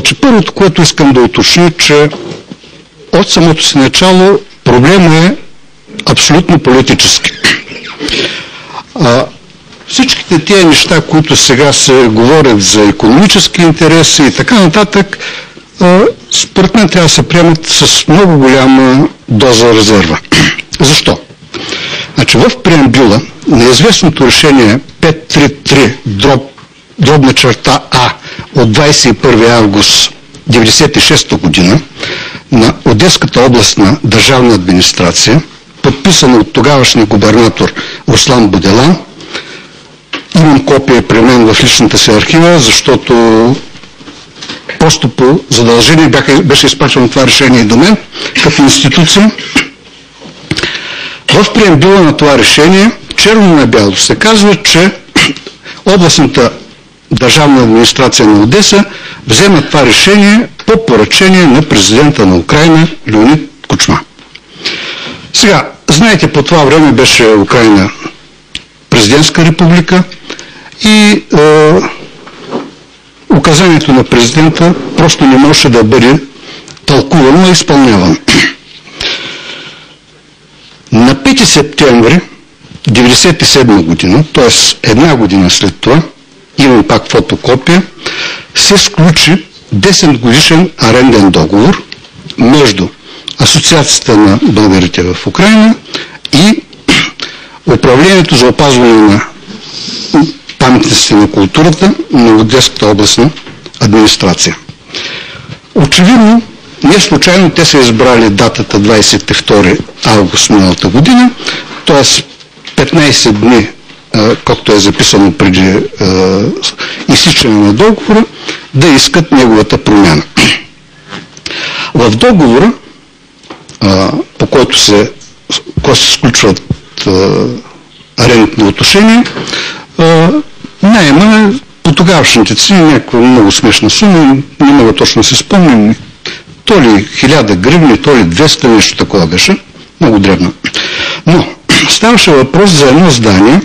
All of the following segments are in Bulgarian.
Значи, първото, което искам да уточня, че от самото си начало проблема е абсолютно политически. Всичките тия неща, които сега се говорят за икономически интереси и така нататък, според мен трябва да се приемат с много голяма доза резерва. Защо? Значи в преамбюла на известното решение 533 дробна черта А от 21 август 1996 година на Одеската областна държавна администрация, подписано от тогавашния губернатор Руслан Боделан. Имам копия при мен в личната си архива, защото просто по задължение беше изпращано това решение и до мен, като институция. В преамбюла на това решение, черно на бяло, се казва, че областната държавна администрация на Одеса взема това решение по поръчение на президента на Украйна Леонид Кучма. Сега, знаете, по това време беше Украйна президентска република и указанието на президента просто не може да бъде тълкувано и изпълнявано. На 5 септември 1997 година, т.е. една година след това, имам пак фотокопия, се сключи 10 годишен аренден договор между Асоциацията на българите в Украйна и Управлението за опазване на паметниците на културата на Одеската областна администрация. Очевидно, не случайно те са избрали датата 22 август миналата година, т.е. 15 дни, както е записано преди изтичане на договора, да искат неговата промяна. В договора, по който се сключват арендни отношения, наема по тогавашните цени някаква много смешна сума, не мога точно да се спомням, то ли 1000 гривни, то ли 200, нещо такова беше, много дребно. Но ставаше въпрос за едно здание,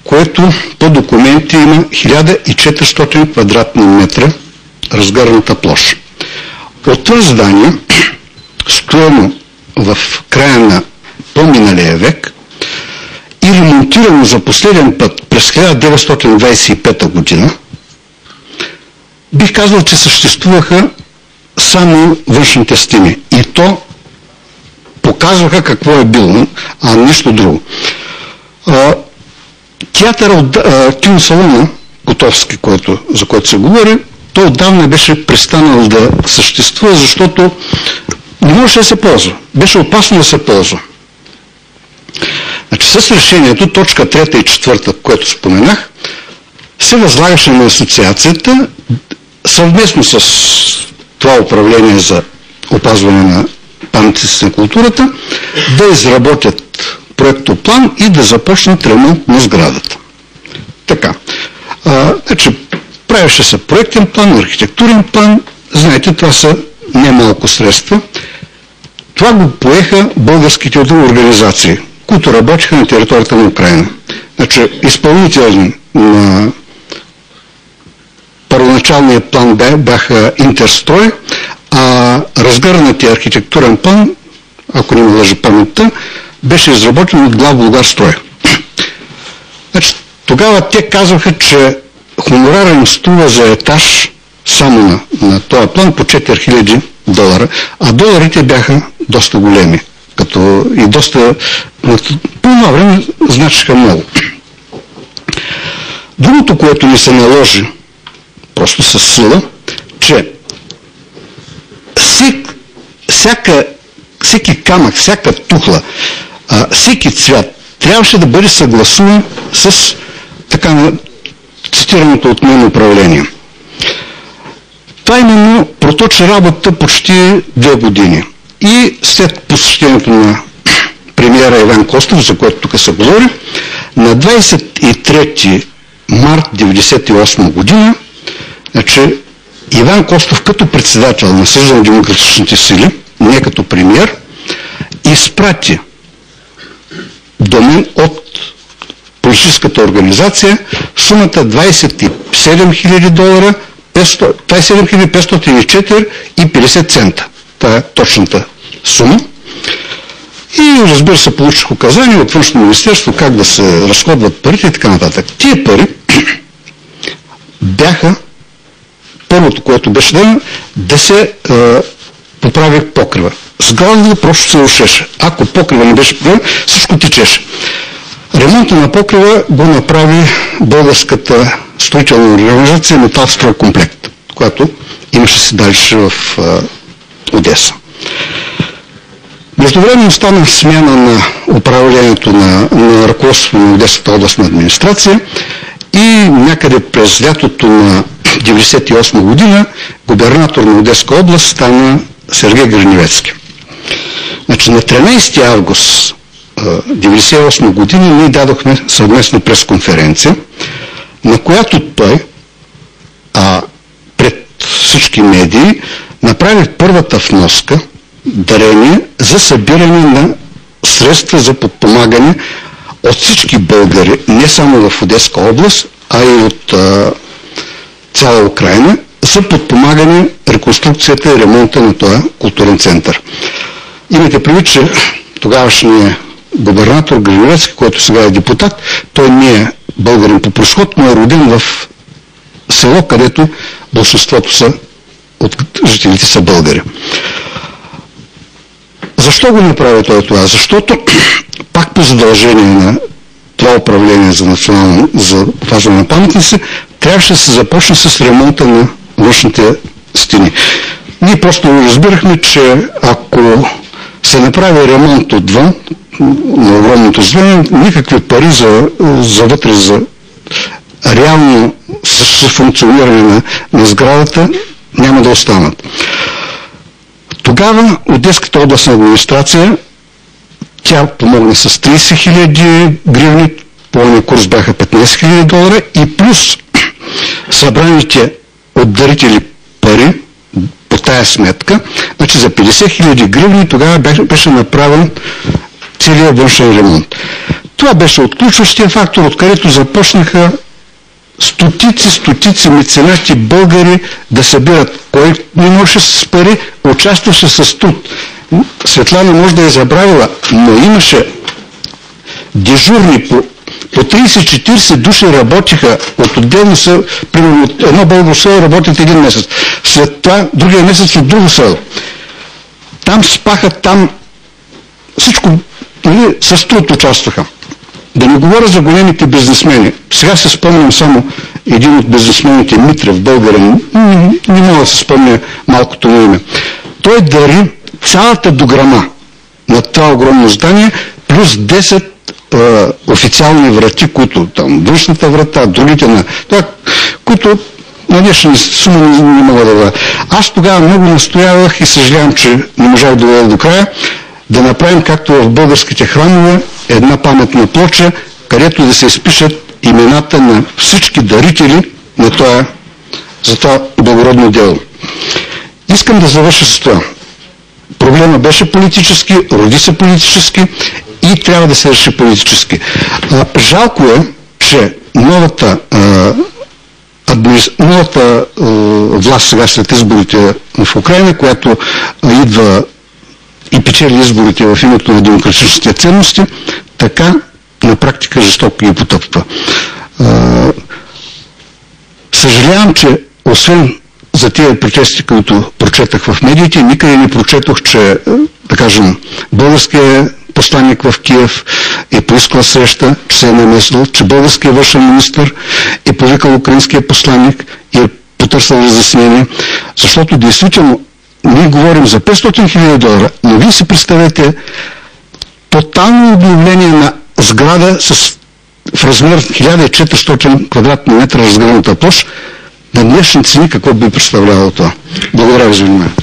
което по документи има 1400 квадратни метра разгърната площ. От това здание, строено в края на по-миналия век и ремонтирано за последен път през 1925 година, бих казал, че съществуваха само външните стени. И то показваха какво е било, а нищо друго. Киносалона Котовски, за който се говори, то отдавна беше престанал да съществува, защото не можеше да се ползва. Беше опасно да се ползва. Значи с решението, точка 3 и 4, което споменах, се възлагаше на асоциацията съвместно с това управление за опазване на паметниците на културата да изработят проектоплан и да започнат ремонт на сградата. Така. Значи, правеше се проектен план, архитектурен план. Знаете, това са немалко средства. Това го поеха българските организации, които работиха на територията на Украйна. Значи, изпълнители на първоначалния план бяха Интерстрой, а разгърнатия архитектурен план, ако не ме лъжи паметта, беше изработен от Главболгарстрой. Значи, тогава те казваха, че хонорара им струва за етаж само на този план по $4000, а доларите бяха доста големи. И доста по това време значиха много. Другото, което ни се наложи просто със сила, че всеки камък, всяка тухла, всеки цвят трябваше да бъде съгласуван с така цитираното от мен управление. Това именно проточи работа почти 2 години. И след посещението на премиера Иван Костов, за което тук се говори, на 23 март 1998 година, значи Иван Костов като председател на Съюза на демократичните сили, не като премиер, изпрати до мен от политическата организация сумата $27 000 504,50 цента. Това е точната сума. И разбира се, получих указания от Външно министерство как да се разходват парите и така нататък. Тия пари бяха първото, което беше дадено, да се поправи покрива. Сградата просто се рушеше. Ако покрива не беше поправен, всичко течеше. Ремонта на покрива го направи българската строителна организация Металстройкомплект, която имаше седалище в Одеса. Междувременно стана смяна на управлението на ръководството на Одеската областна администрация и някъде през лятото на 1998 година губернатор на Одеска област стана Сергей Гриневецки. Значи на 13 август 1998 година ние дадохме съвместна пресконференция, на която той пред всички медии направи първата вноска дарение за събиране на средства за подпомагане от всички българи, не само в Одеска област, а и от цяла Украина, за подпомагане реконструкцията и ремонта на този културен център. Имайте предвид, че тогавашният губернатор Гриневецки, който сега е депутат, той не е българин по произход, но е роден в село, където большинството от жителите са българи. Защо го направи той това? Защото пак по задължение на това управление за опазване на паметници трябваше да се започне с ремонта на външните стени. Ние просто разбирахме, че ако се направи ремонт отвън на огромното здание, никакви пари за вътре, за реално функциониране на сградата няма да останат. Тогава Одеската областна администрация, тя помогна с 30 000 гривни, по курс бяха 15 000 долара и плюс събраните от дарители пари по тая сметка, значи за 50 000 гривни тогава беше направен целият външен ремонт. Това беше отключващия фактор, откъдето започнаха стотици меценати българи да събират. Кой не можеше с пари, участваше с труд. Светлана може да е забравила, но имаше дежурни по 30-40 души работиха от отделно село, примерно от едно българско село работят един месец. След това другия месец от друго село. Там спаха, там всичко, нали, с труд участваха. Да не говоря за големите бизнесмени. Сега се спомням само един от бизнесмените, Митрев, българин, не мога да се спомня малкото му име. Той дари цялата дограма на това огромно здание, плюс 10 официални врати, които там, външната врата, другите на това, които на днешна сума не мога да бъда. Аз тогава много настоявах и съжалявам, че не можах да доведа до края, да направим, както в българските храмове, една паметна плоча, където да се изпишат имената на всички дарители на за това благородно дело. Искам да завърша с това. Проблема беше политически, роди се политически и трябва да се реши политически. Жалко е, че новата власт сега след изборите в Украина, която идва и печели изборите в името на демократичните ценности, така на практика жестоко ги потъпва. Съжалявам, че освен за тези протести, които прочетах в медиите, никъде не прочетох, че, да кажем, българският посланник в Киев е поискал среща, че се е намесил, че българският външен министър е повикал украинския посланник и е потърсил разяснение, защото действително ние говорим за 500 000 долара, но вие си представете тотално обновление на сграда в размер 1400 квадратни метра разгъната площ, на днешни цени какво би представлявало това. Благодаря ви за вниманието.